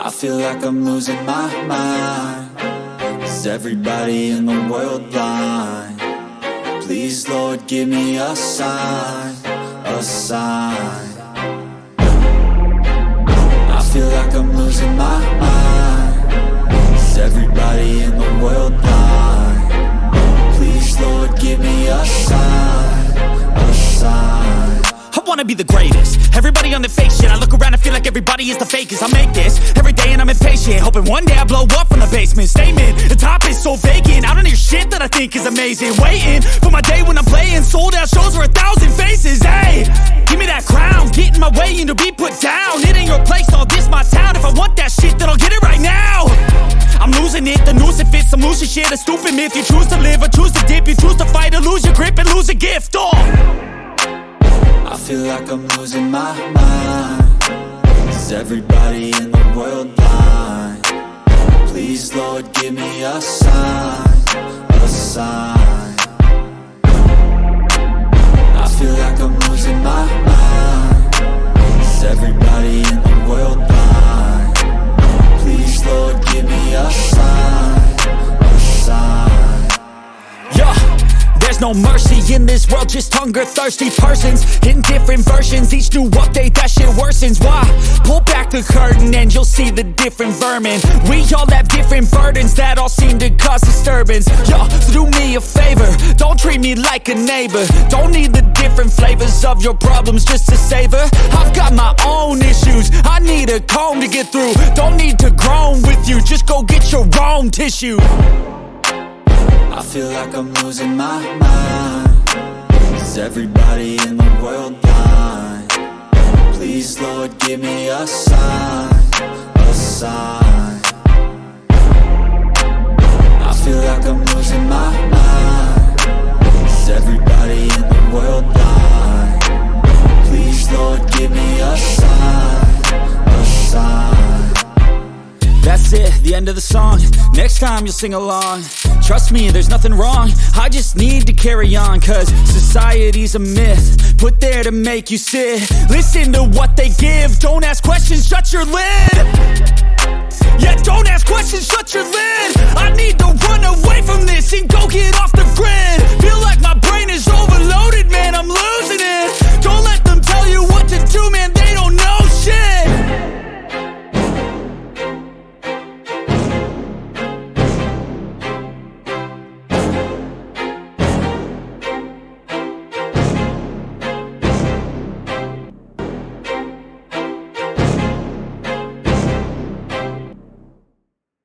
I feel like I'm losing my mind. Is everybody in the world blind? Please, Lord, give me a sign, a sign. I feel like I'm losing my mind. Is everybody in the world blind? Please, Lord, give me a sign, a sign. I wanna be the greatest. Everybody on the fake shit. I look around and feel like everybody is the fakest. I make this every day and I'm impatient, hoping one day I blow up from the basement. Statement, the top is so vacant. I don't hear shit that I think is amazing. Waiting for my day when I'm playing sold out shows for 1,000 faces. Hey, give me that crown, get in my way and to be put down. It ain't your place, all this my town. If I want that shit, then I'll get it right now. I'm losing it, the noose it fits. I'm losing shit, a stupid myth. You choose to live or choose to dip. You choose to fight or lose your grip and lose a gift. I feel like I'm losing my mind. Is everybody in the world blind? Please, Lord, give me a sign, a sign. I feel like I'm losing my mind. Is everybody in the world blind? Please, Lord, give me a sign, a sign. Yeah. There's no mercy in this world, just hunger-thirsty persons in different versions. Each new update, that shit worsens. Why? Pull back the curtain and you'll see the different vermin. We all have different burdens that all seem to cause disturbance. Yo, so do me a favor, don't treat me like a neighbor. Don't need the different flavors of your problems just to savor. I've got my own issues, I need a comb to get through. Don't need to groan with you, just go get your own tissue. I feel like I'm losing my mind. Is everybody in the world blind? Please, Lord, give me a sign, a sign. I feel like I'm losing my mind. Is everybody in the world blind? Please, Lord, give me a sign, a sign. That's it, the end of the song. Next time you'll sing along. Trust me, there's nothing wrong. I just need to carry on, cause society's a myth put there to make you sit. Listen to what they give. Don't ask questions, shut your lid. Yeah, don't ask questions, shut your lid. I need to run away from this and go get off the grid. Feel like my brain is overloaded, man, I'm losing